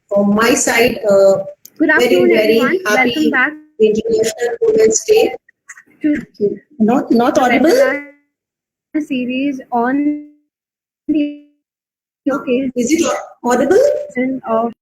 from my side, Good very, afternoon, very everyone. happy Welcome back International Women's Day. to Not the audible? webinar series on the Is it occasion audible? of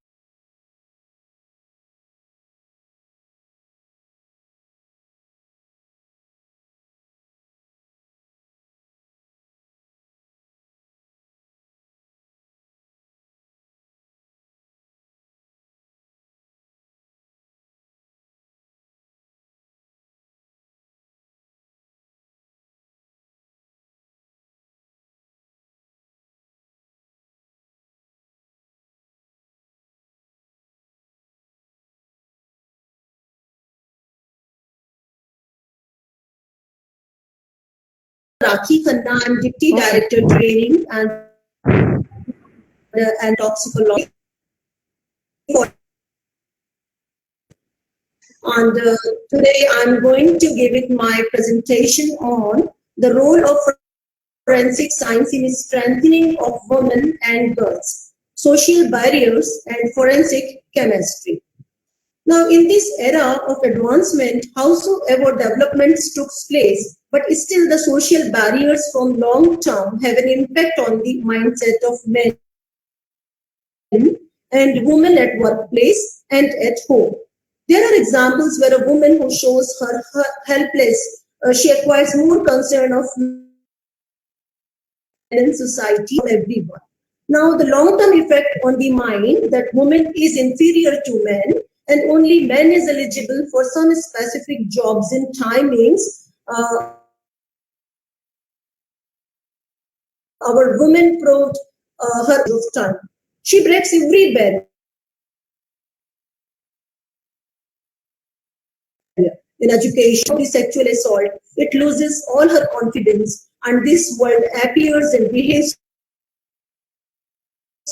Rakhi Khanna, I'm Deputy Director Training and Toxicology. And today I'm going to give it my presentation on the role of forensic science in strengthening of women and girls, social barriers and forensic chemistry. Now, in this era of advancement, howsoever developments took place, but still the social barriers from long term have an impact on the mindset of men and women at workplace and at home. There are examples where a woman who shows her helpless, she acquires more concern of men in society, everyone. Now, the long-term effect on the mind that woman is inferior to men and only men is eligible for some specific jobs and timings. Our woman proved her of time. She breaks every barrier in education, the sexual assault. It loses all her confidence, and this world appears and behaves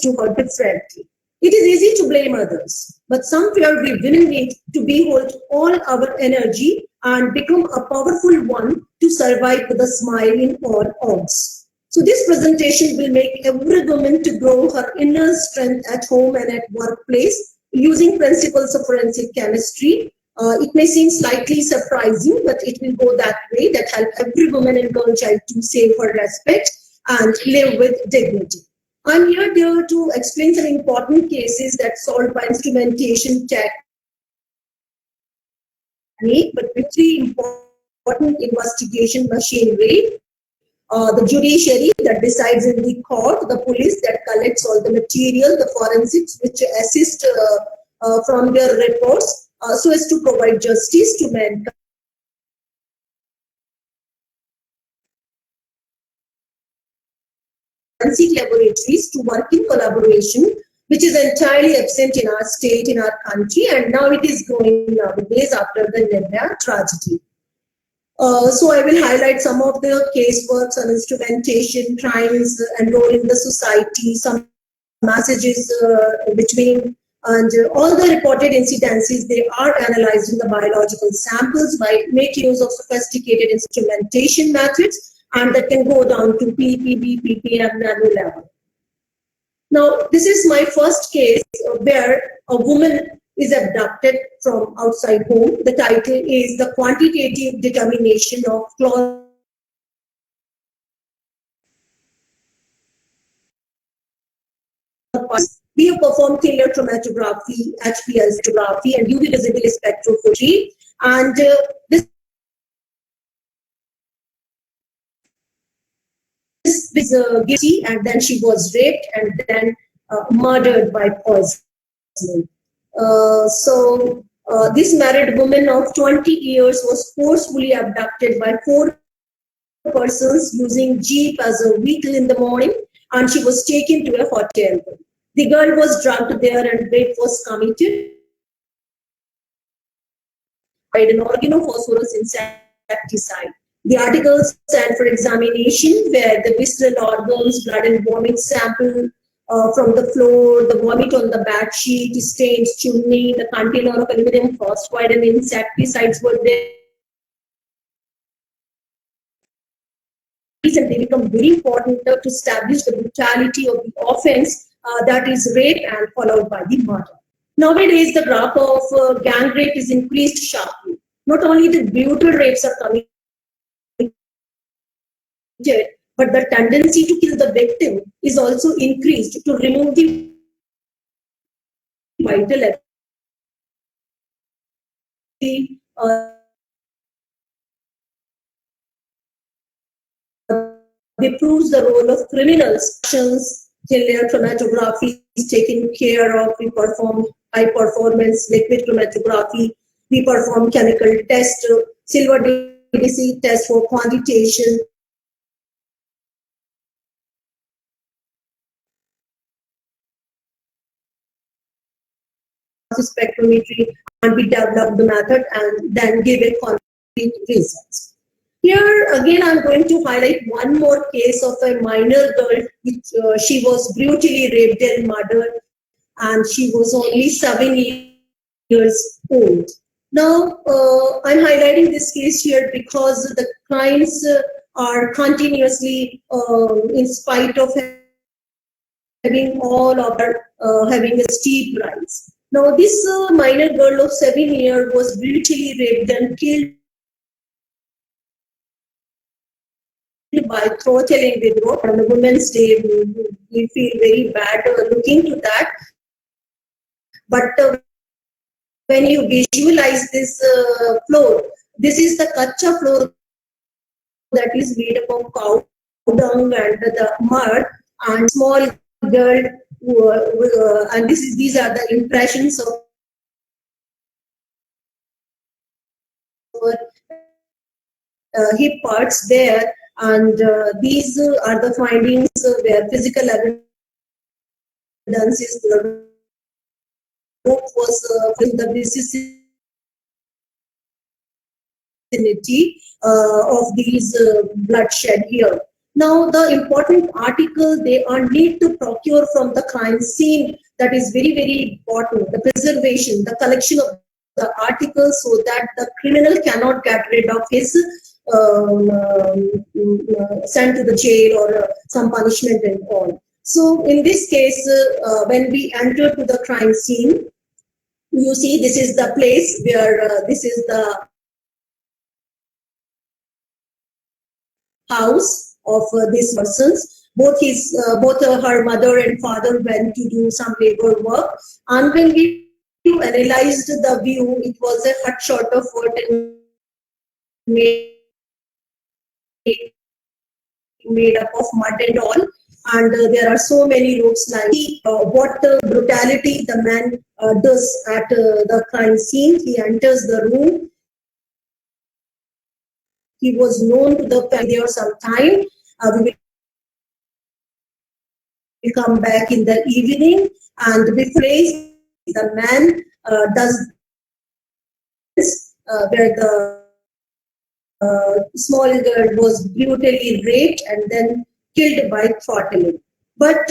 to her differently. It is easy to blame others, but somewhere we women need to behold all our energy and become a powerful one to survive with a smile in all odds. So this presentation will make every woman to grow her inner strength at home and at workplace using principles of forensic chemistry. It may seem slightly surprising, but it will go that way that help every woman and girl child to save her respect and live with dignity. I'm here there to explain some important cases that solved by instrumentation technique, but with three important investigation machinery. The judiciary that decides in the court, the police that collects all the material, the forensics which assist from their reports so as to provide justice to mankind. Forensic laboratories to work in collaboration, which is entirely absent in our state, in our country, and now it is growing nowadays after the Nirbhaya tragedy. So I will highlight some of the caseworks on instrumentation, crimes, and role in the society, some messages between, and all the reported incidences, they are analyzed in the biological samples by making use of sophisticated instrumentation methods, and that can go down to ppb, ppm, nano level. Now, this is my first case where a woman is abducted from outside home. The title is The Quantitative Determination of Clause. We have performed thin chromatography, HPL spectrography, and UV visible spectrophotometry. And this is guilty, and then she was raped and then murdered by poisoning. This married woman of 20 years was forcefully abducted by 4 persons using jeep as a vehicle in the morning, and she was taken to a hotel. The girl was drugged there and rape was committed by an organophosphorus insecticide. The articles sent for examination were the visceral organs, blood and vomit sample from the floor, the vomit on the bed sheet, stained chimney, the container of aluminum phosphide and insecticides were there. And they become very important to establish the brutality of the offense that is rape and followed by the murder. Nowadays, the graph of gang rape is increased sharply. Not only the brutal rapes are committed, but the tendency to kill the victim is also increased to remove the vital they proves the role of criminals. Cellular chromatography is taken care of. We perform high performance liquid chromatography. We perform chemical test, silver DDC test for quantitation. Spectrometry, and we develop the method and then give it concrete results. Here again, I'm going to highlight one more case of a minor girl, which she was brutally raped and murdered, and she was only 7 years old. Now, I'm highlighting this case here because the crimes are continuously, in spite of having all of having a steep rise. Now, this minor girl of 7 years was brutally raped and killed by throttling with rope. On the Women's Day, we feel very bad looking to that. But when you visualize this floor, this is the kacha floor that is made up of cow dung and the mud, and small girl, and these are the impressions of hip parts there, and these are the findings where physical evidence is the rope was in the vicinity of these bloodshed here. Now, the important article they are need to procure from the crime scene, that is very, very important. The preservation, the collection of the articles so that the criminal cannot get rid of his sent to the jail or some punishment and all. So, in this case, when we enter to the crime scene, you see this is the place where this is the house of these persons. Both her mother and father went to do some labor work, and when we analyzed the view, it was a hut short of wood made up of mud and all, and there are so many ropes lying. What brutality the man does at the crime scene, he enters the room. He was known to the family for some time. We will come back in the evening, and before the man does this, where the small girl was brutally raped and then killed by throttling. But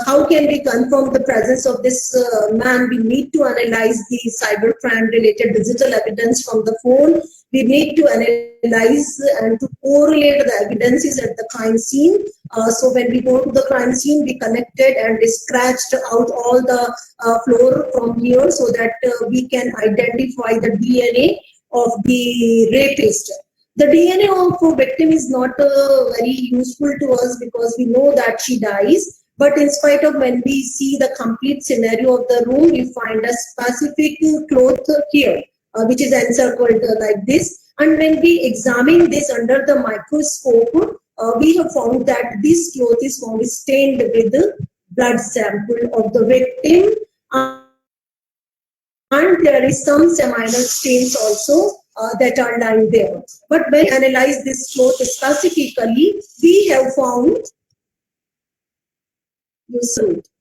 how can we confirm the presence of this man? We need to analyze the cybercrime related digital evidence from the phone. We need to analyze and to correlate the evidences at the crime scene. So when we go to the crime scene, we collected and scratched out all the floor from here so that we can identify the DNA of the rapist. The DNA of a victim is not very useful to us because we know that she dies. But in spite of when we see the complete scenario of the room, we find a specific cloth here, which is encircled like this. And when we examine this under the microscope, we have found that this cloth is found stained with the blood sample of the victim. And there is some minor stains also that are lying there. But when we analyze this cloth specifically, we have found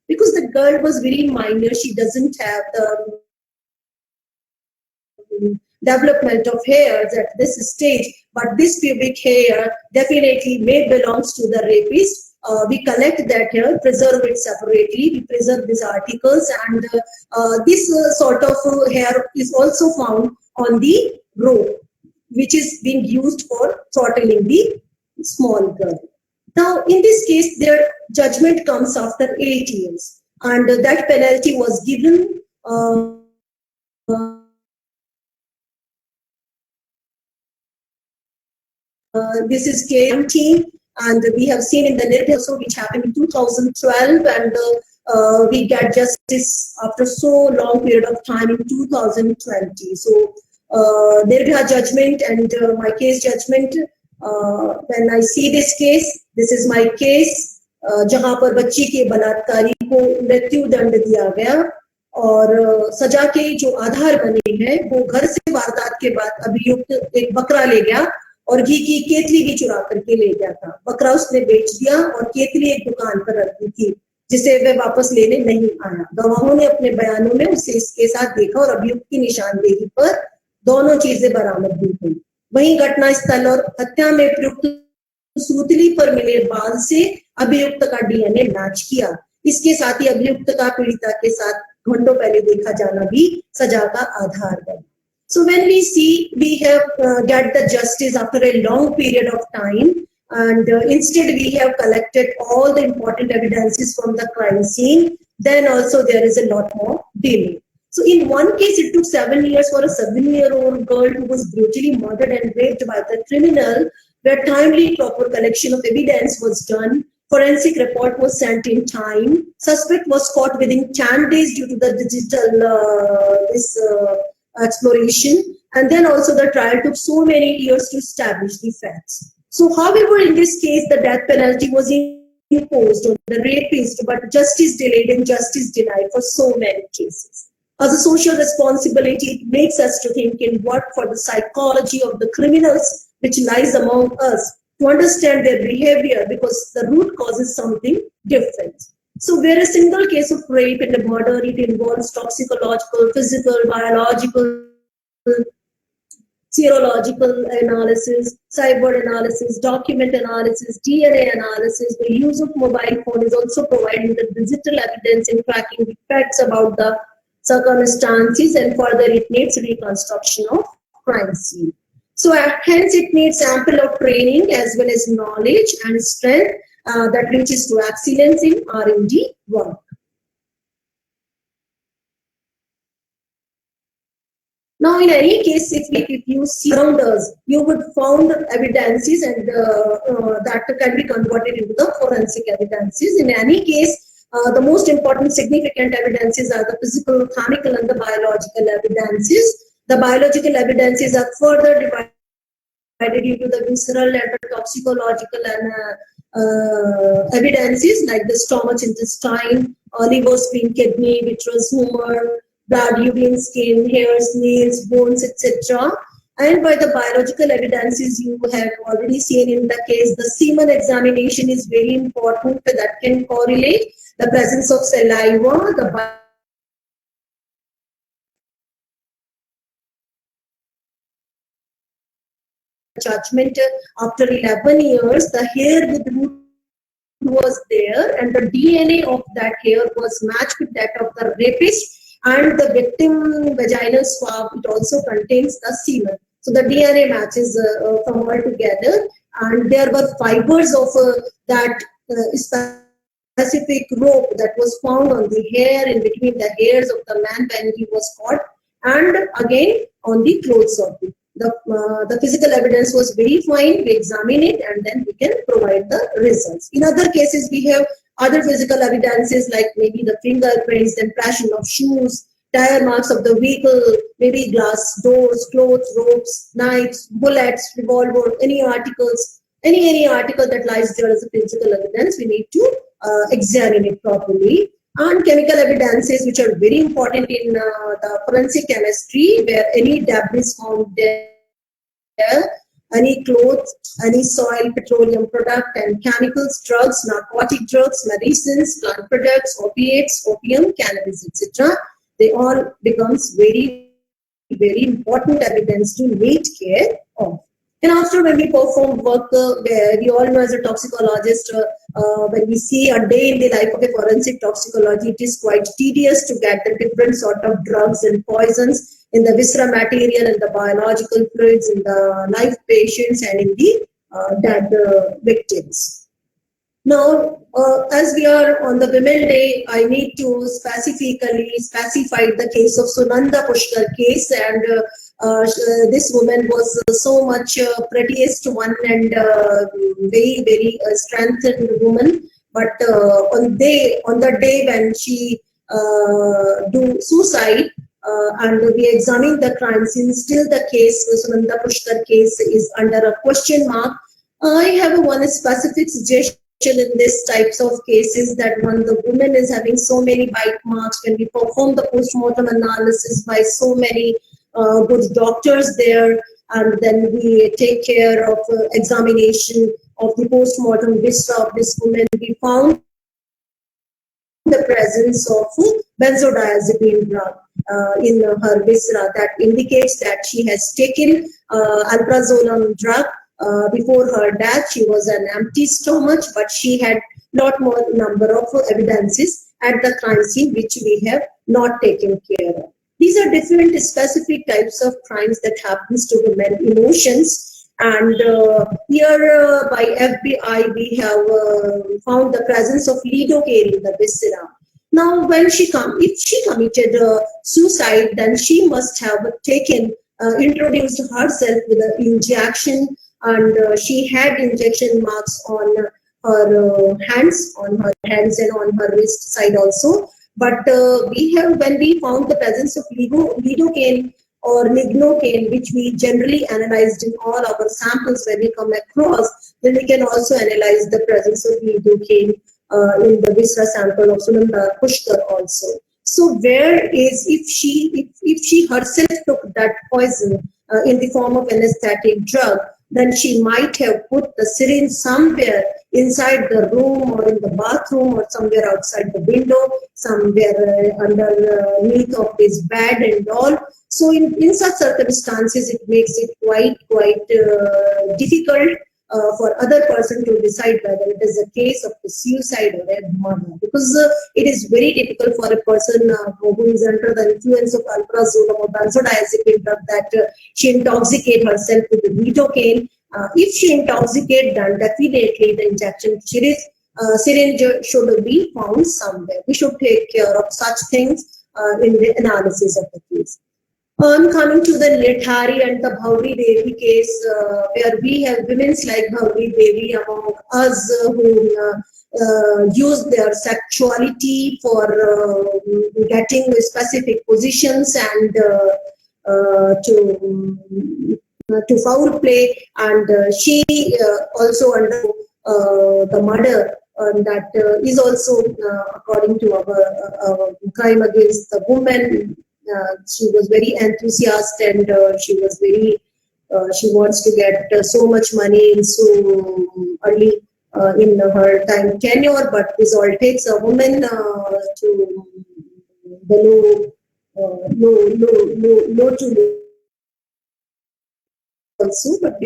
because the girl was very minor, she doesn't have the development of hairs at this stage, but this pubic hair definitely may belongs to the rapist. We collect that hair, preserve it separately, we preserve these articles, and this sort of hair is also found on the rope, which is being used for throttling the small girl. Now, in this case, their judgment comes after 8 years, and that penalty was given. This is K19, and we have seen in the Nirbhaya also, which happened in 2012, and we get justice after so long period of time in 2020. So Nirbhaya judgment and my case judgment. When I see this case, this is my case, जहां पर बच्ची के बलात्कारी को मृत्यु दंड दिया गया और सजा के जो आधार बने हैं वो घर से वारदात के बाद अभियुक्त एक बकरा ले गया और घी की केतली भी चुरा करके ले गया था। बकरा उसने बेच दिया और केतली एक दुकान पर रखी थी जिसे वह वापस लेने नहीं आया। गवाहों ने अपने बयानों में उसे इसके साथ देखा और अभियुक्त की निशानदेही पर दोनों चीजें बरामद हुई थी। वहीं घटना स्थल और हत्या में प्रयुक्त सूतली पर मिले बाल से अभियुक्त का डीएनए मैच किया। इसके साथ ही अभियुक्त का पीड़िता के साथ घंटों पहले देखा जाना भी सजा का आधार बना। So when we see we have get the justice after a long period of time, and instead we have collected all the important evidences from the crime scene, then also there is a lot more delay. So in one case, it took 7 years for a 7-year-old girl who was brutally murdered and raped by the criminal, where timely proper collection of evidence was done. Forensic report was sent in time. Suspect was caught within 10 days due to the digital exploration. And then also the trial took so many years to establish the facts. So however, in this case, the death penalty was imposed on the rapist, but justice delayed and justice denied for so many cases. As a social responsibility, it makes us to think and work for the psychology of the criminals which lies among us, to understand their behavior, because the root cause is something different. So where a single case of rape and a murder, it involves toxicological, physical, biological, serological analysis, cyber analysis, document analysis, DNA analysis. The use of mobile phone is also providing the digital evidence in tracking the facts about the circumstances, and further it needs reconstruction of crime scene. So hence it needs ample of training as well as knowledge and strength that reaches to excellence in R&D work. Now, in any case, if you see around us, you would found evidences and that can be converted into the forensic evidences. In any case, the most important significant evidences are the physical, chemical, and the biological evidences. The biological evidences are further divided into the visceral and the toxicological and evidences like the stomach, intestine, liver, spleen, kidney, vitreous humor, blood, urine, skin, hairs, nails, bones, etc. And by the biological evidences, you have already seen in the case, the semen examination is very important, that can correlate the presence of saliva, the judgment after 11 years, the hair with root was there and the DNA of that hair was matched with that of the rapist, and the victim vaginal swab, it also contains the semen. So the DNA matches from all together, and there were fibers of that specific rope that was found on the hair, in between the hairs of the man when he was caught, and again on the clothes of it. The physical evidence was very fine. We examine it and then we can provide the results. In other cases, we have other physical evidences like maybe the fingerprints, the impression of shoes, tire marks of the vehicle, maybe glass doors, clothes, ropes, knives, bullets, revolver, any articles, any article that lies there as a physical evidence. We need to examine it properly. And chemical evidences, which are very important in the forensic chemistry, where any debris found there, any clothes, any soil, petroleum product, and chemicals, drugs, narcotic drugs, medicines, plant products, opiates, opium, cannabis, etc. They all becomes very, very important evidence to need care of. And after when we perform work, where we all know as a toxicologist, when we see a day in the life of a forensic toxicology, it is quite tedious to get the different sort of drugs and poisons in the viscera material and the biological fluids in the live patients and in the dead victims. Now, as we are on the Women Day, I need to specifically specify the case of Sunanda Pushkar case, and this woman was so much prettiest one and very strengthened woman. But on the day when she do suicide, and we examine the crime scene, still the case, Sunanda Pushkar case, is under a question mark. I have one specific suggestion in these types of cases, that when the woman is having so many bite marks, when we perform the post-mortem analysis by so many good doctors there, and then we take care of examination of the post-mortem viscera of this woman, we found the presence of benzodiazepine drug in her viscera. That indicates that she has taken alprazolam drug before her death. She was an empty stomach, but she had lot more number of evidences at the crime scene which we have not taken care of. These are different specific types of crimes that happens to women emotions. And here by FBI, we have found the presence of lidocaine in the viscera. Now, if she committed suicide, then she must have introduced herself with an injection, and she had injection marks on her hands and on her wrist side also. But when we found the presence of lidocaine or lignocaine, which we generally analyzed in all our samples when we come across, then we can also analyze the presence of lidocaine in the viscera sample of Sunanda Pushkar also. So if she herself took that poison in the form of anesthetic drug, then she might have put the syringe somewhere inside the room or in the bathroom or somewhere outside the window, somewhere underneath of his bed and all. So in such circumstances, it makes it quite difficult for other person to decide whether it is a case of a suicide or a murder, because it is very difficult for a person who is under the influence of alprazolam or benzodiazepine drug that she intoxicate herself with the lidocaine. If she intoxicate, then definitely the injection syringe should be found somewhere. We should take care of such things in the analysis of the case. I'm coming to the Lethari and the Bhauri Devi case, where we have women like Bhauri Devi among us who use their sexuality for getting specific positions and to foul play, and she also under the murder. That is also according to our crime against the woman. She was very enthusiastic, and she wants to get so much money in so early in her time tenure, but this all takes a woman to the low to also. But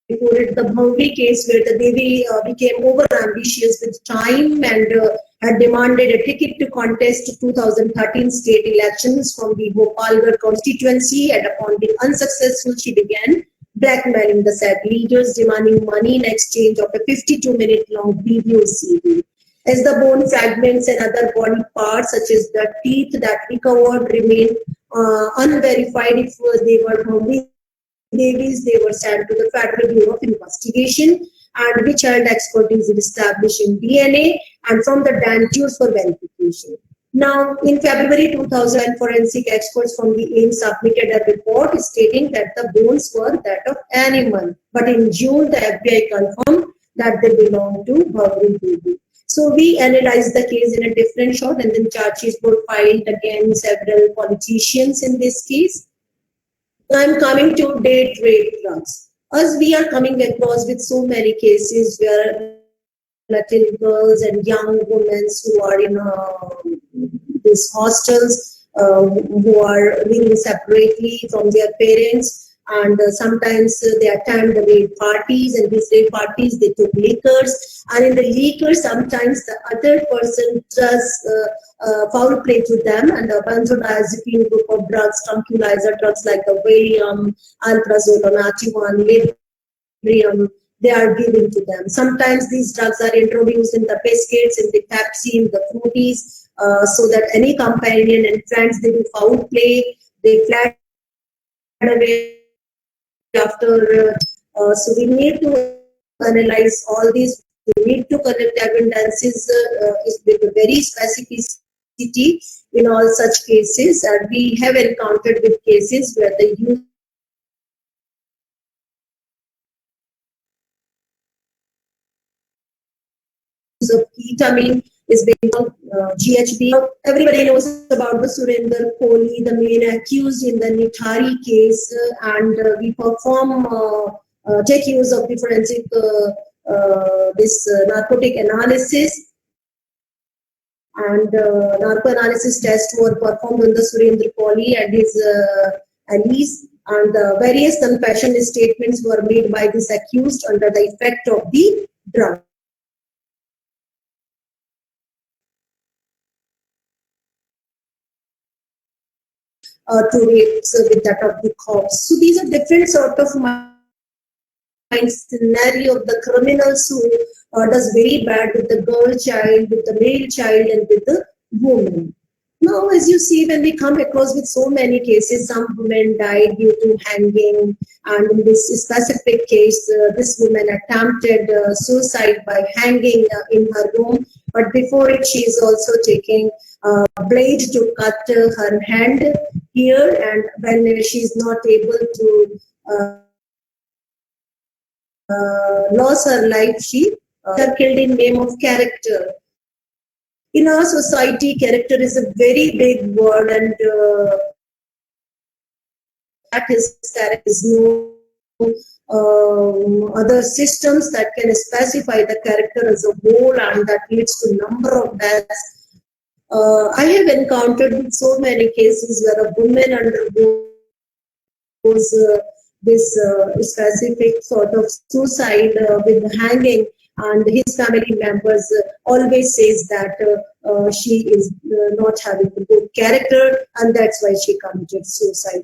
before it, the Bhauri case, where the Devi became over ambitious with time and had demanded a ticket to contest 2013 state elections from the Bhopalgarh constituency, and upon being unsuccessful, she began blackmailing the said leaders, demanding money in exchange of a 52-minute long video CD. As the bone fragments and other body parts, such as the teeth that recovered, remain unverified if they were Bhauri Devis, they were sent to the Federal Bureau of Investigation, and which held expertise in establishing DNA and from the dentures for verification. Now, in February 2000, forensic experts from the AIM submitted a report stating that the bones were that of animal, but in June, the FBI confirmed that they belonged to Bhauri Devi. So we analyzed the case in a different shot, and then charges were filed against several politicians in this case. I'm coming to date rape drugs. As we are coming across with so many cases where little girls and young women who are in these hostels, who are living separately from their parents, and sometimes they attend the rape parties, and these rape parties they took liquors, and in the liquor sometimes the other person does foul play to them, and a benzodiazepine group of drugs, tranquilizer drugs like the Valium, alprazolam, Ativan, Librium, they are giving to them. Sometimes these drugs are introduced in the biscuits, in the Pepsi, in the fruities, so that any companion and friends, they do foul play, they fled away after. So we need to analyze all these. We need to collect evidences with a very specificity in all such cases, and we have encountered with cases where the use of ketamine is being GHB. Everybody knows about the Surinder Kohli, the main accused in the Nithari case, and we perform take use of the forensic this narcotic analysis, and narco analysis tests were performed on the Surinder Kohli and his allies, and various confession statements were made by this accused under the effect of the drug. To rape with that of the cops. So these are different sort of mind scenario of the criminals who does very bad with the girl child, with the male child, and with the woman. Now, as you see, when we come across with so many cases, some women died due to hanging, and in this specific case, this woman attempted suicide by hanging in her room, but before it, she is also taking a blade to cut her hand here, and when she is not able to lose her life, she killed in name of character. In our society, character is a very big word, and that is no other systems that can specify the character as a whole, and that leads to number of deaths. I have encountered with so many cases where a woman undergoes this specific sort of suicide with hanging, and his family members always says that she is not having a good character, and that's why she committed suicide.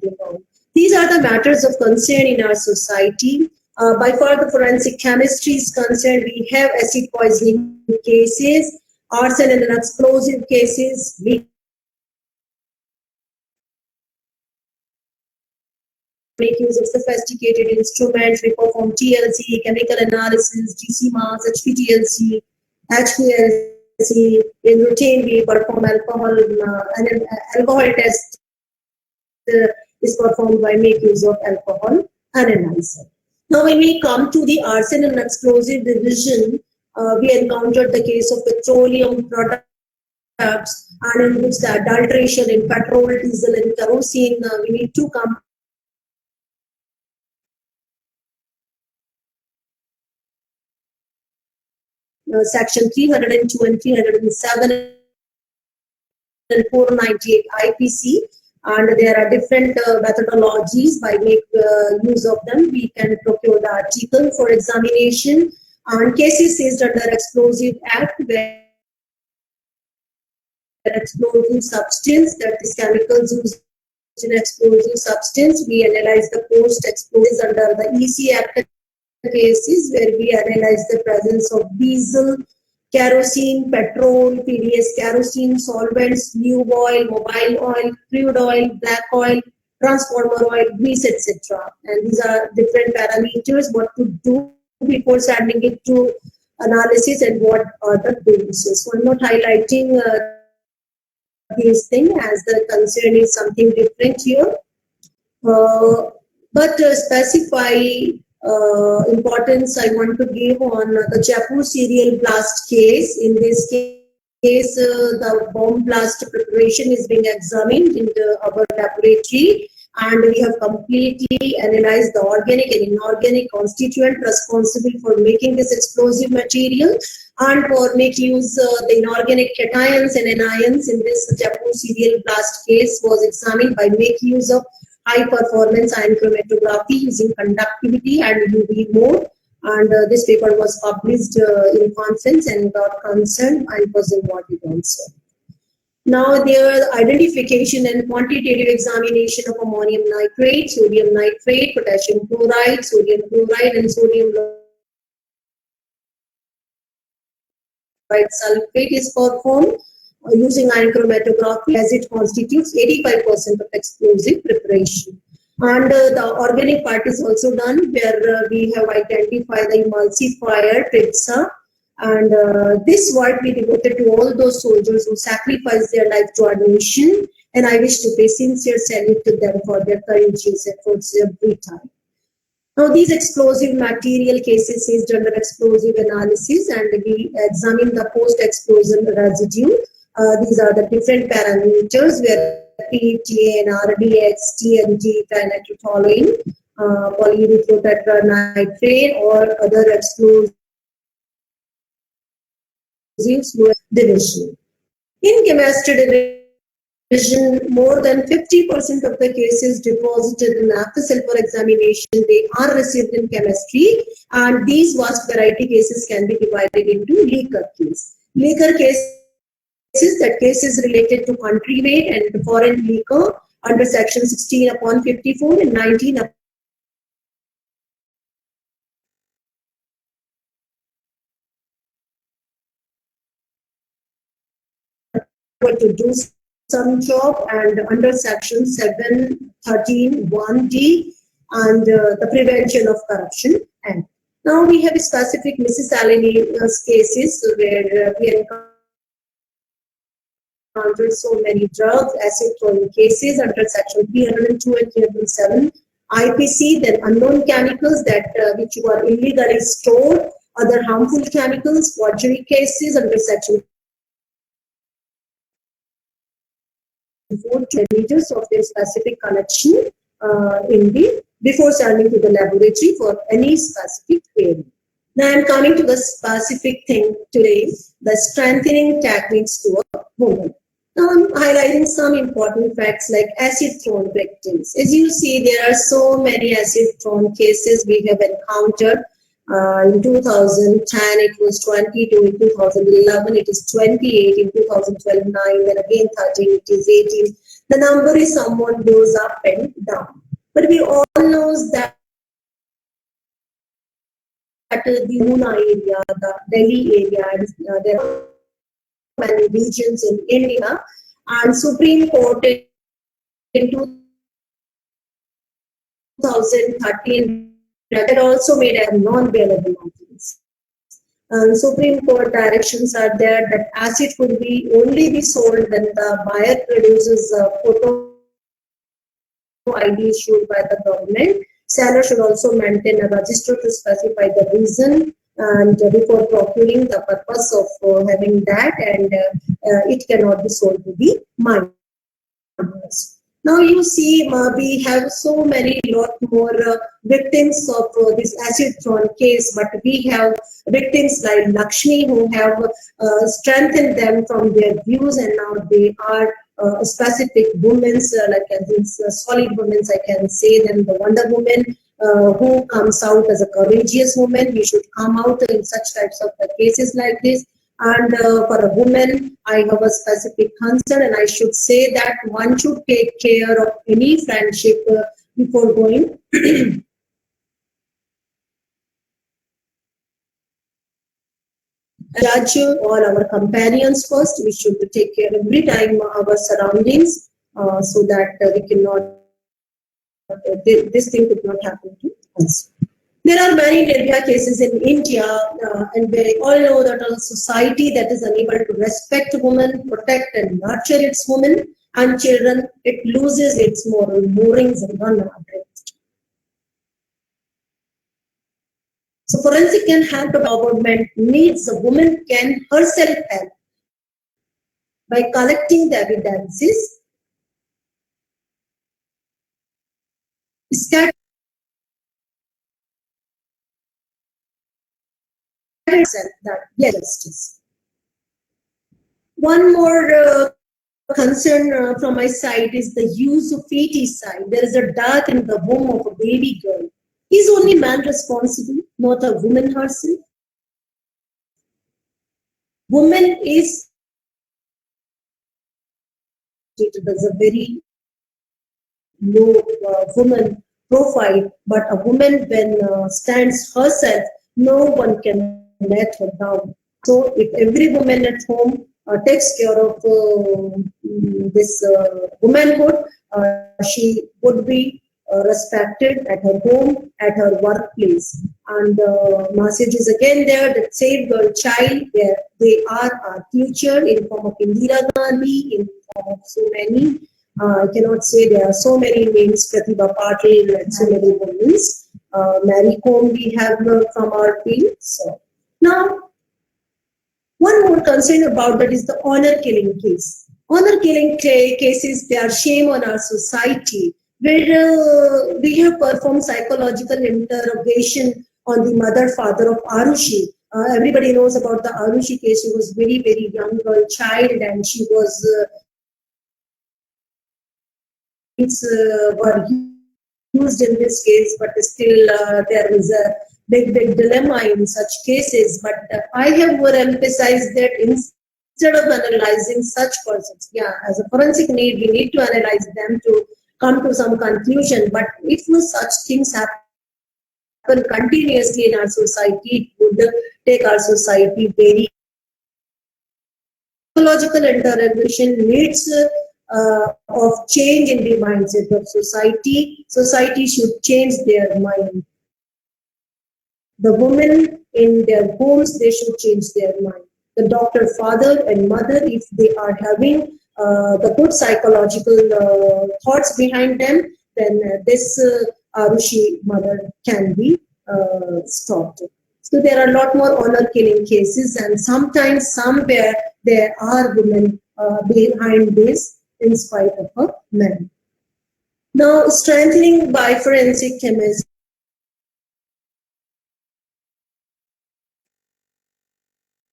These are the matters of concern in our society. By far, the forensic chemistry is concerned, we have acid poisoning cases, arson and explosive cases. We make use of sophisticated instruments. We perform TLC, chemical analysis, GC mass, HPTLC, HPLC. In routine, we perform alcohol and alcohol test is performed by make use of alcohol analyzer. Now, when we come to the arson and explosive division, we encountered the case of petroleum products, and in which the adulteration in petrol, diesel, and kerosene. We need to come section 302 and 307 and 498 IPC, and there are different methodologies by make use of them. We can procure the article for examination, and cases seized under Explosive Act where explosive substance, that is chemicals used in explosive substance. We analyze the post explosives under the EC Act cases where we analyze the presence of diesel, kerosene, petrol, PDS kerosene, solvents, lube oil, mobile oil, crude oil, black oil, transformer oil, grease, etc. And these are different parameters what to do before sending it to analysis and what are the bases. So I'm not highlighting these things as the concern is something different here, but specify importance I want to give on the Jaipur serial blast case. In this case, the bomb blast preparation is being examined in our laboratory, and we have completely analyzed the organic and inorganic constituent responsible for making this explosive material, and for making use the inorganic cations and anions in this Jaipur serial blast case was examined by making use of high performance ion chromatography using conductivity and UV mode, and this paper was published in conference and got concern and was awarded also. Now, their identification and quantitative examination of ammonium nitrate, sodium nitrate, potassium chloride, and sodium sulfate is performed using ion chromatography, as it constitutes 85% of explosive preparation. And the organic part is also done, where we have identified the emulsifier PIPSA, and this work we devoted to all those soldiers who sacrificed their life to our nation, and I wish to pay sincere salute to them for their courageous efforts every time. Now, these explosive material cases is under explosive analysis, and we examine the post-explosion residue. These are the different parameters where PTA, RDX, TNT, trinitotoluene, polyurethyltetranitrate, or other explosives division. In chemistry division, more than 50% of the cases deposited in after sulfur examination, they are received in chemistry, and these vast variety cases can be divided into liquor case. Liquor cases, that cases related to country weight and foreign liquor under section 16/54 and 19 to do some job, and under section 713(1)(d) and the prevention of corruption. And now we have specific miscellaneous cases where we encountered so many drugs, acid throwing cases under section 302 and 307 IPC, then unknown chemicals that which were illegally stored, other harmful chemicals, forgery cases under section 4 meters of their specific collection in the before sending to the laboratory for any specific query. Now I'm coming to the specific thing today, the strengthening techniques to a woman. Now I'm highlighting some important facts like acid thrown victims. As you see, there are so many acid thrown cases we have encountered. In 2010 it was 22, in 2011 it is 28, in 2012 9, then again 13, it is 18. The number is somewhat goes up and down. But we all know that the Muna area, the Delhi area, there are many regions in India, and Supreme Court in 2013 that also made a non-bailable offense. Supreme Court directions are there that acid could only be sold when the buyer produces a photo ID issued by the government. Seller should also maintain a register to specify the reason and before procuring the purpose of having that, and it cannot be sold to the minors. Now you see, we have so many lot more victims of this acid thrown case, but we have victims like Lakshmi who have strengthened them from their views, and now they are specific women, like these solid women, I can say them, the Wonder Woman, who comes out as a courageous woman. We should come out in such types of cases like this. And for a woman, I have a specific concern, and I should say that one should take care of any friendship before going. Judge all our companions first. We should take care every time of our surroundings so that we cannot, this thing could not happen to us. There are many Nirbhaya cases in India, and we all know that a society that is unable to respect women, protect and nurture its women and children, it loses its moral moorings and unaddressed. So forensic can help government needs a woman can herself help by collecting the evidences, that justice. One more concern from my side is the use of feticide. There is a death in the womb of a baby girl. Is only man responsible, not a woman herself? Woman is treated as a very low woman profile, but a woman when stands herself, no one can let her down. So if every woman at home takes care of this womanhood, she would be respected at her home, at her workplace. And message is again there that save girl child, where they are our future in form of Indira Gandhi, in form of so many. I cannot say there are so many names, Pratibha Patil and so many women. Mary Kom we have from our field. So now one more concern about that is the honor killing case. Honor killing cases, they are shame on our society, where we have performed psychological interrogation on the mother father of Arushi. Everybody knows about the Arushi case. She was very, very young girl child, and she was were used in this case, but still there is a big, big dilemma in such cases. But I have more emphasized that instead of analyzing such persons, yeah, as a forensic need, we need to analyze them to come to some conclusion. But if such things happen continuously in our society, it would take our society very psychological interrogation needs of change in the mindset of society. Society should change their mind. The women in their homes, they should change their mind. The doctor, father and mother, if they are having the good psychological thoughts behind them, then this Arushi mother can be stopped. So there are a lot more honor killing cases, and sometimes somewhere there are women behind this in spite of a men. Now, strengthening by forensic chemistry.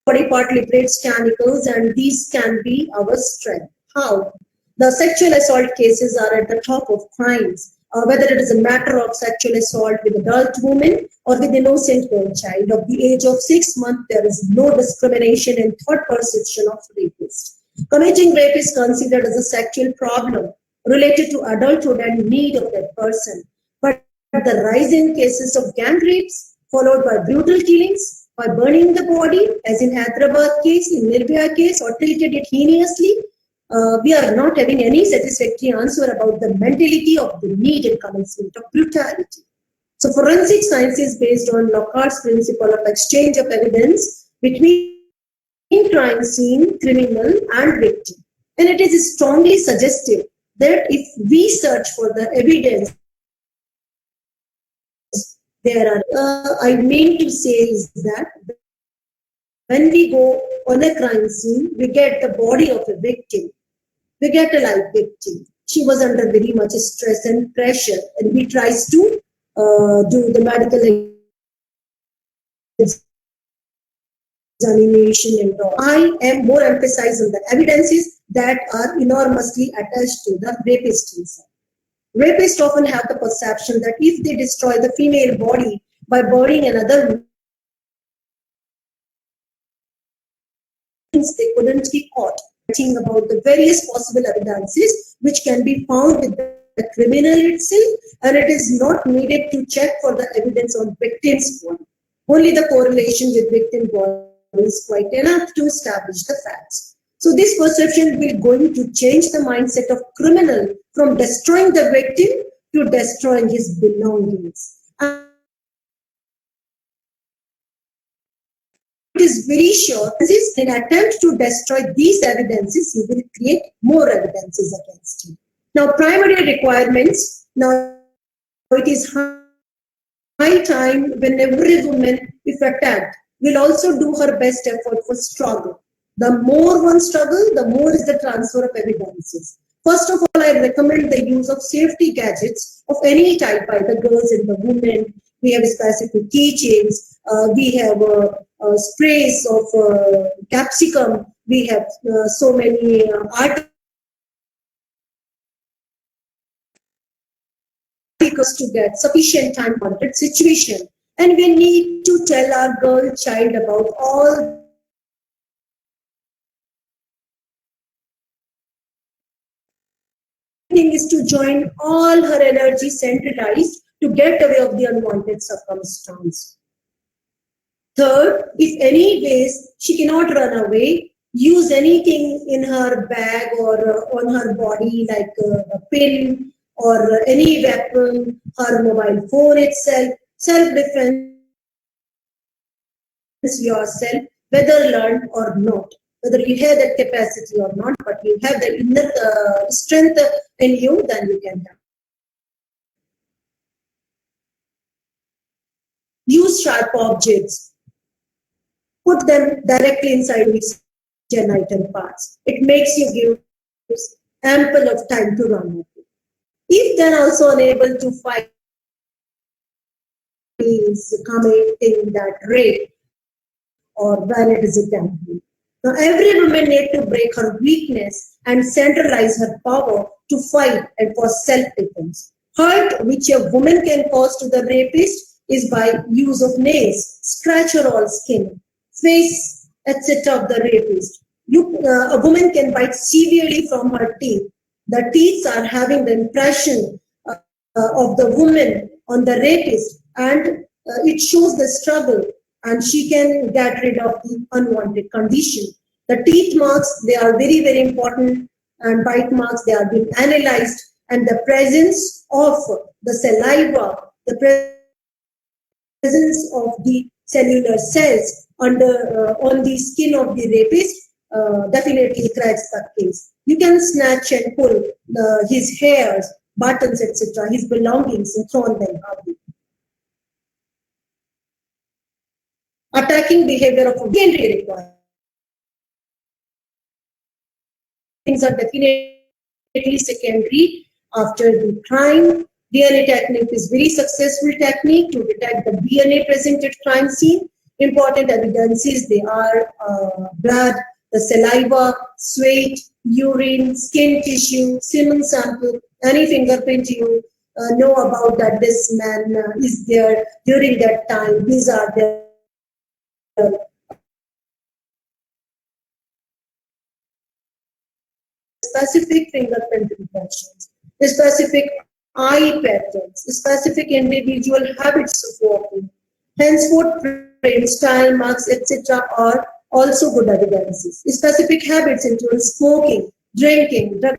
Body part liberates chemicals, and these can be our strength. How? The sexual assault cases are at the top of crimes, whether it is a matter of sexual assault with adult women or with innocent girl child of the age of 6 months. There is no discrimination in thought perception of rapist. Committing rape is considered as a sexual problem related to adulthood and need of that person. But the rise in cases of gang rapes, followed by brutal killings, by burning the body, as in Hyderabad case, in Nirbhaya case, or treated it heinously, we are not having any satisfactory answer about the mentality of the need and commencement of brutality. So forensic science is based on Lockhart's principle of exchange of evidence between crime scene, criminal and victim. And it is strongly suggestive that if we search for the evidence, there are, I mean to say is that when we go on a crime scene, we get the body of a victim. We get a live victim. She was under very much stress and pressure, and we tries to do the medical examination and all. I am more emphasized on the evidences that are enormously attached to the rapist himself. Rapists often have the perception that if they destroy the female body by burning another, they couldn't be caught. Think about the various possible evidences which can be found with the criminal itself, and it is not needed to check for the evidence on victim's body. Only the correlation with victim body is quite enough to establish the facts. So this perception will going to change the mindset of criminal from destroying the victim to destroying his belongings. And it is very sure this in attempt to destroy these evidences, he will create more evidences against him. Now, primary requirements. Now, it is high time when every woman, if attacked, will also do her best effort for struggle. The more one struggle, the more is the transfer of evidences. First of all, I recommend the use of safety gadgets of any type by the girls and the women. We have specific keychains. We have sprays of capsicum. We have so many articles to get sufficient time for that situation. And we need to tell our girl child about all thing is to join all her energy centralized to get away of the unwanted circumstance. Third, if any ways she cannot run away, use anything in her bag or on her body like a pin or any weapon, her mobile phone itself, self-defense yourself, whether learned or not, whether you have that capacity or not, but you have the inner strength in you, then you can have. Use sharp objects. Put them directly inside its genital parts. It makes you give ample of time to run away. If then also unable to fight, is committing that rape or valid is it can be. Now every woman need to break her weakness and centralize her power to fight and for self-defense. Hurt which a woman can cause to the rapist is by use of nails, scratch or all skin, face, etc. of the rapist. A woman can bite severely from her teeth. The teeth are having the impression of the woman on the rapist, and it shows the struggle, and she can get rid of the unwanted condition. The teeth marks, they are very, very important, and bite marks, they are being analyzed, and the presence of the saliva, the presence of the cellular cells on the skin of the rapist definitely cracks the case. You can snatch and pull his hairs, buttons, etc., his belongings, and throw them away. Attacking behavior of a DNA required. Things are definitely secondary after the crime. DNA technique is very successful technique to detect the DNA present at crime scene. Important evidences, they are blood, the saliva, sweat, urine, skin tissue, semen sample, any fingerprint you know about that this man is there during that time. These are the specific fingerprint impressions, specific eye patterns, specific individual habits of walking. Hence, footprints, style marks, etc. are also good evidences. Specific habits include smoking, drinking, drug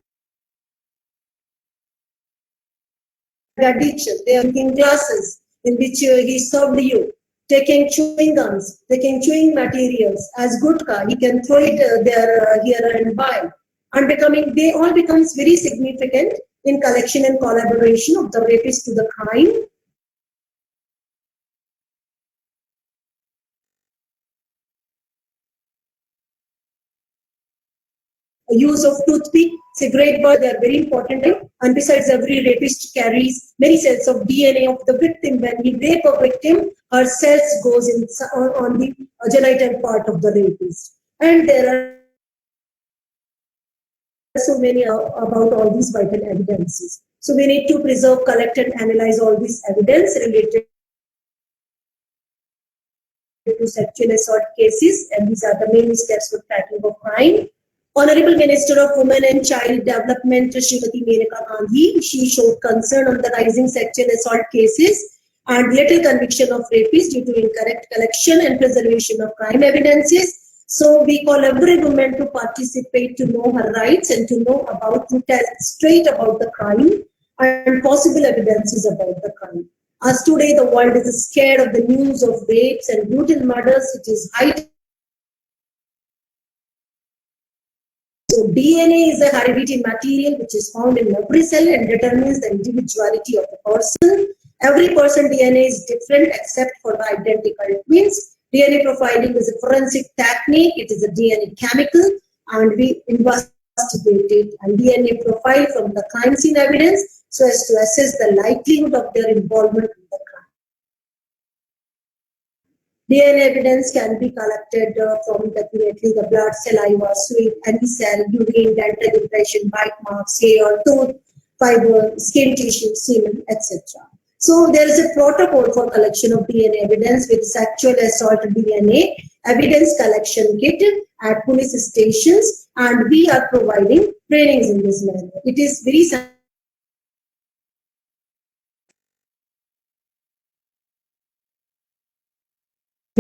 addiction. They are taking classes in which he served you, taking chewing gums, taking chewing materials as gutka. He can throw it there, here and buy. And becoming, they all becomes very significant in collection and collaboration of the rapist to the crime. Use of toothpick, cigarette butt, they are very important. And besides, every rapist carries many cells of DNA of the victim. When we rape a victim, her cells goes in on the genital part of the rapist. And there are so many about all these vital evidences. So we need to preserve, collect, and analyze all this evidence related to sexual assault cases, and these are the main steps for tracking of crime. Honorable Minister of Women and Child Development, Srimati Maneka Gandhi, she showed concern on the rising sexual assault cases and little conviction of rapists due to incorrect collection and preservation of crime evidences. So we call every woman to participate, to know her rights and to know about, to tell straight about the crime and possible evidences about the crime. As today the world is scared of the news of rapes and brutal murders, it is high. So DNA is a hereditary material which is found in every cell and determines the individuality of the person. Every person DNA is different except for the identical twins. DNA profiling is a forensic technique. It is a DNA chemical, and we investigated and DNA profile from the crime scene evidence so as to assess the likelihood of their involvement in the crime. DNA evidence can be collected from definitely the blood, saliva, sweat, any cell, urine, dental impression, bite marks, hair, tooth, fiber, skin tissue, semen, etc. So there is a protocol for collection of DNA evidence with sexual assault DNA evidence collection kit at police stations, and we are providing trainings in this manner. It is very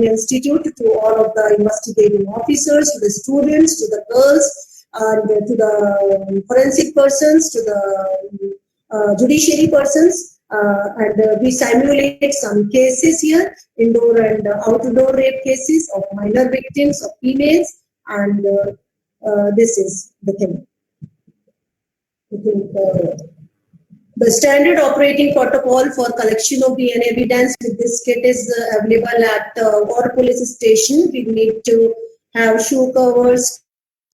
institute, to all of the investigating officers, to the students, to the girls, and to the forensic persons, to the judiciary persons. And we simulate some cases here, indoor and outdoor rape cases of minor victims, of females, and this is the thing. The standard operating protocol for collection of DNA evidence with this kit is available at our police station. We need to have shoe covers,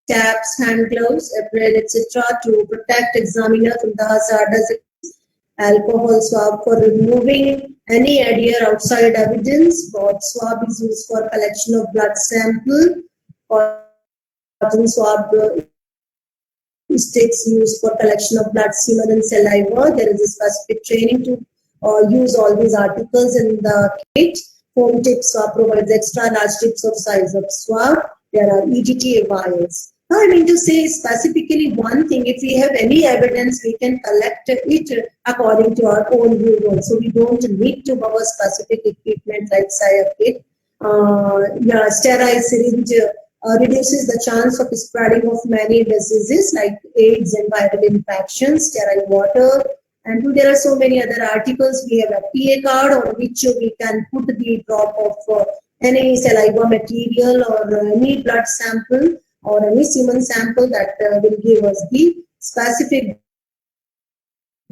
caps, hand gloves, apron, etc. to protect examiner from the hazardous alcohol swab for removing any adhere outside evidence. Blood swab is used for collection of blood sample. Cotton swab sticks used for collection of blood, semen, and saliva. There is a specific training to use all these articles in the kit. Foam tip swab provides extra large tips of size of swab. There are EDTA vials. Now, I mean to say specifically one thing, if we have any evidence, we can collect it according to our own view. So we don't need to have a specific equipment like SIAP. Sterile syringe reduces the chance of spreading of many diseases like AIDS and viral infections, sterile water, and there are so many other articles. We have a PA card on which we can put the drop of any saliva material or any blood sample or any semen sample that will give us the specific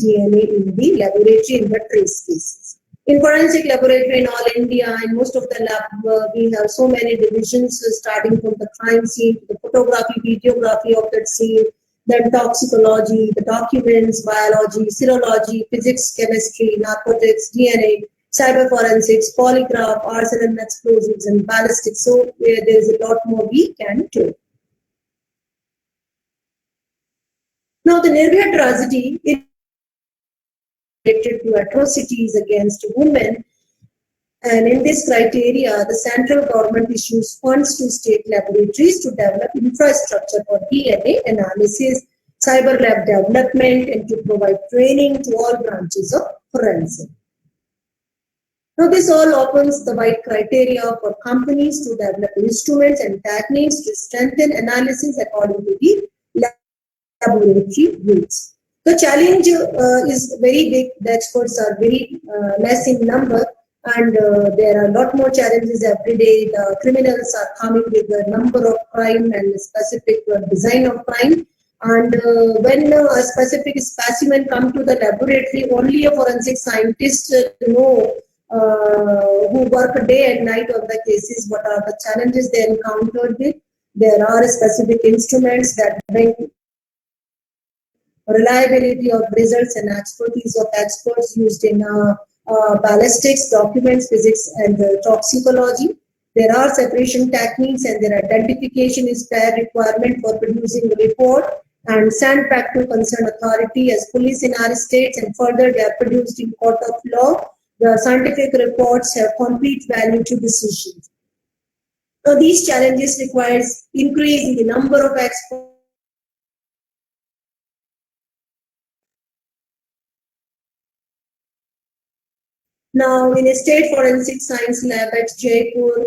DNA in the laboratory in the trace cases. In forensic laboratory in all India, in most of the lab, we have so many divisions starting from the crime scene to the photography, videography of that scene, then toxicology, the documents, biology, serology, physics, chemistry, narcotics, DNA, cyber forensics, polygraph, arsenal and explosives, and ballistics. So there is a lot more we can do. Now, the Nirbhaya tragedy is related to atrocities against women, and in this criteria, the central government issues funds to state laboratories to develop infrastructure for DNA analysis, cyber lab development, and to provide training to all branches of forensic. Now, this all opens the wide criteria for companies to develop instruments and techniques to strengthen analysis according to the laboratory rules. The challenge is very big. The experts are very less in number, and there are a lot more challenges every day. The criminals are coming with a number of crime and specific design of crime. And when a specific specimen comes to the laboratory, only a forensic scientist know who work day and night on the cases, what are the challenges they encountered with. There are specific instruments that bring reliability of results and expertise of experts used in ballistics, documents, physics, and toxicology. There are separation techniques, and their identification is fair requirement for producing a report and sent back to concerned authority as police in our states, and further they are produced in court of law. The scientific reports have complete value to decisions. So these challenges requires increase in the number of experts. Now, in a state forensic science lab at Jaipur,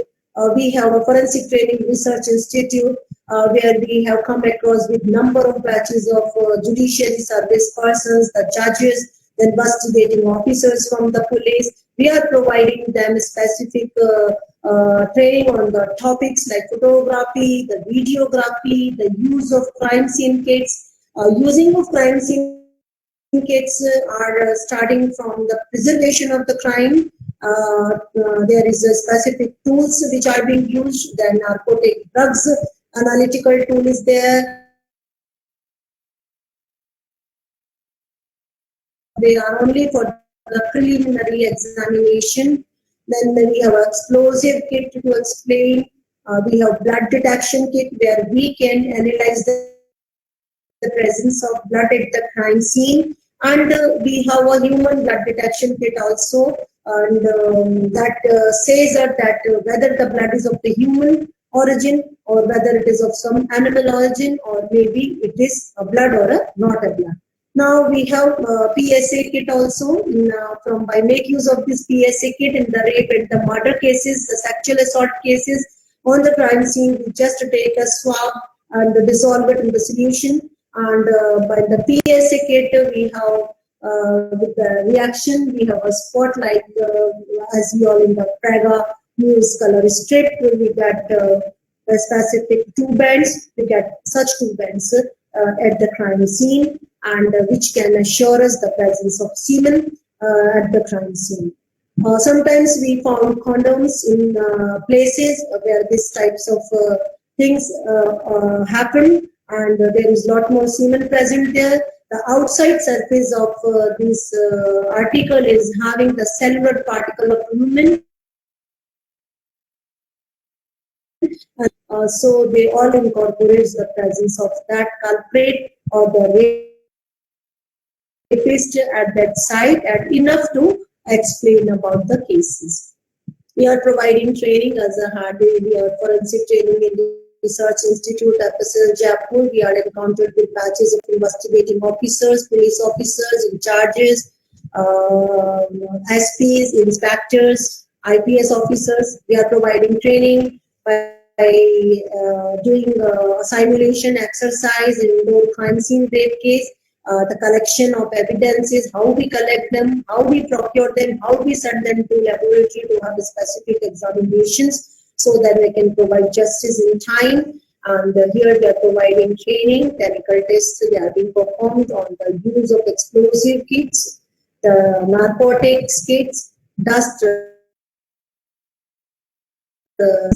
we have a forensic training research institute where we have come across with number of batches of judiciary service persons, the judges, the investigating officers from the police. We are providing them specific training on the topics like photography, the videography, the use of crime scene kits, using of crime scene kits are starting from the preservation of the crime. There is a specific tools which are being used. The narcotic drugs analytical tool is there. They are only for the preliminary examination. Then we have explosive kit to explain. We have blood detection kit where we can analyze the presence of blood at the crime scene, and we have a human blood detection kit also, and that says that whether the blood is of the human origin or whether it is of some animal origin, or maybe it is a blood or not a blood. Now we have PSA kit also. By make use of this PSA kit in the rape and the murder cases, the sexual assault cases on the crime scene, we just take a swab and dissolve it in the solution. And by the PSA kit, we have with the reaction, we have a spot like as we all in the Praga news color strip. We got a specific two bands. We get such two bands at the crime scene, and which can assure us the presence of semen at the crime scene. Sometimes we found condoms in places where these types of things happen, and there is a lot more semen present there. The outside surface of this article is having the cellular particle of lumen. So they all incorporate the presence of that culprit or the rapist at that site and enough to explain about the cases. We are providing training as a hardware. We are forensic training in the Research Institute, FSL Jaipur. We are encountered with batches of investigating officers, police officers, in charges, SPs, inspectors, IPS officers. We are providing training by doing simulation exercise in indoor crime scene rape case, the collection of evidences, how we collect them, how we procure them, how we send them to laboratory to have the specific examinations so that we can provide justice in time. And here they are providing training, chemical tests, they are being performed on the use of explosive kits, the narcotics kits, dust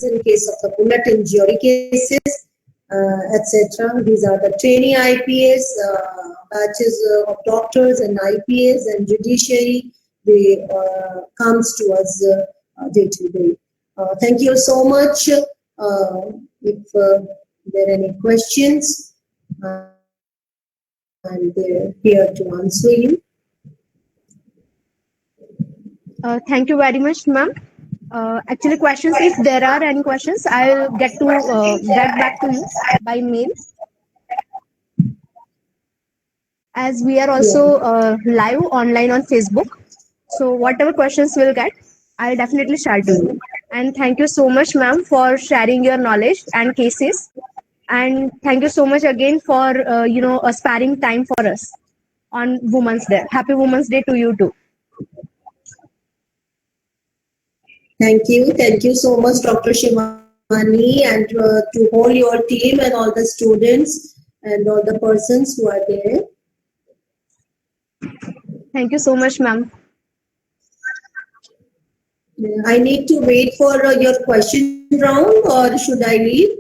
in case of the bullet injury cases, etc. These are the trainee IPS, batches of doctors and IPS and judiciary. They comes to us day to day. Thank you so much. If there are any questions, I'm here to answer you. Thank you very much, ma'am. Actually, questions, if there are any questions, I'll get back to you by mail. As we are also live online on Facebook. So whatever questions we'll get, I'll definitely share to you. And thank you so much, ma'am, for sharing your knowledge and cases. And thank you so much again for sparing time for us on Women's Day. Happy Women's Day to you too. Thank you so much, Dr. Shivani, and to all your team and all the students and all the persons who are there. Thank you so much, ma'am. I need to wait for your question round, or should I leave?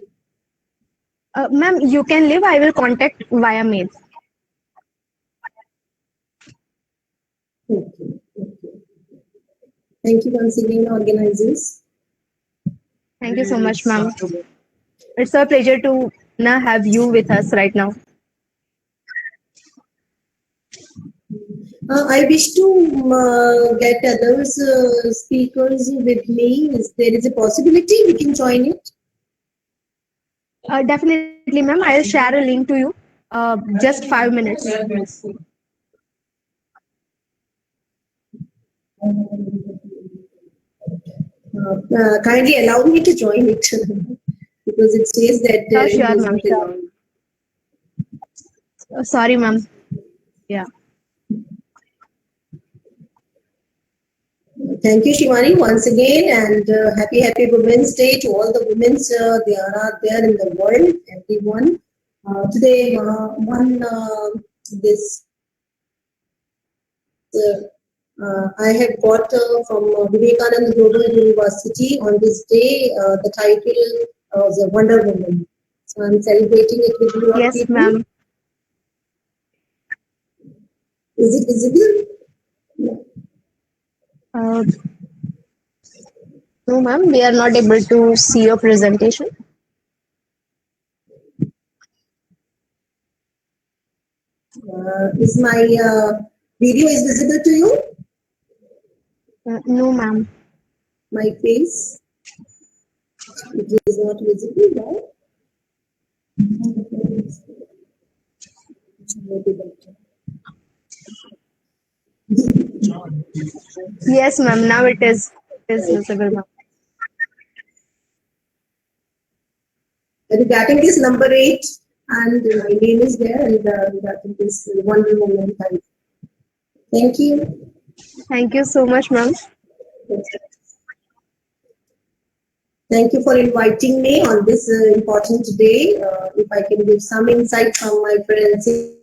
Ma'am, you can leave. I will contact via mail. Okay. Thank you once again, organizers. Thank you so much, ma'am. It's a pleasure to have you with us right now. I wish to get others speakers with me. Is there is a possibility we can join it? Definitely, ma'am. I'll share a link to you. Just 5 minutes. Kindly allow me to join it because it says that Sure, ma'am. Sure. Sorry, ma'am. Yeah. Thank you, Shivani, once again, and happy Women's Day to all the women they are there in the world, everyone. Today, I have got from Vivekananda Global University on this day. The title was Wonder Woman. So I'm celebrating it with you. Yes, ma'am. Is it visible? No, ma'am, we are not able to see your presentation. Is my video is visible to you? No, ma'am. My face? It is not visible, right? Maybe better. Yes, ma'am. Now it is. It is visible, ma'am. Are you getting this number 8? And my name is there, and getting this Wonder Woman type. Thank you. Thank you so much, ma'am. Thank you for inviting me on this important day. If I can give some insight from my forensic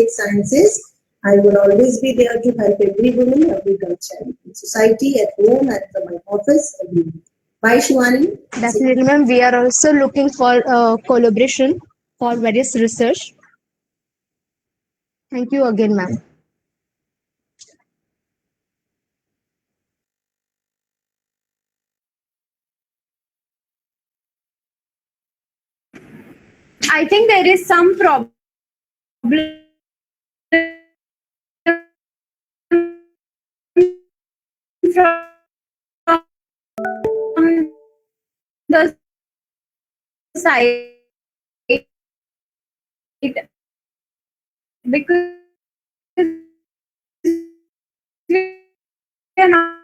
sciences, I will always be there to help every woman, every girl child, in society, at home, at my office, everywhere. Bye, Shivani. Definitely, ma'am. We are also looking for collaboration for various research. Thank you again, ma'am. I think there is some problem from the site because we are not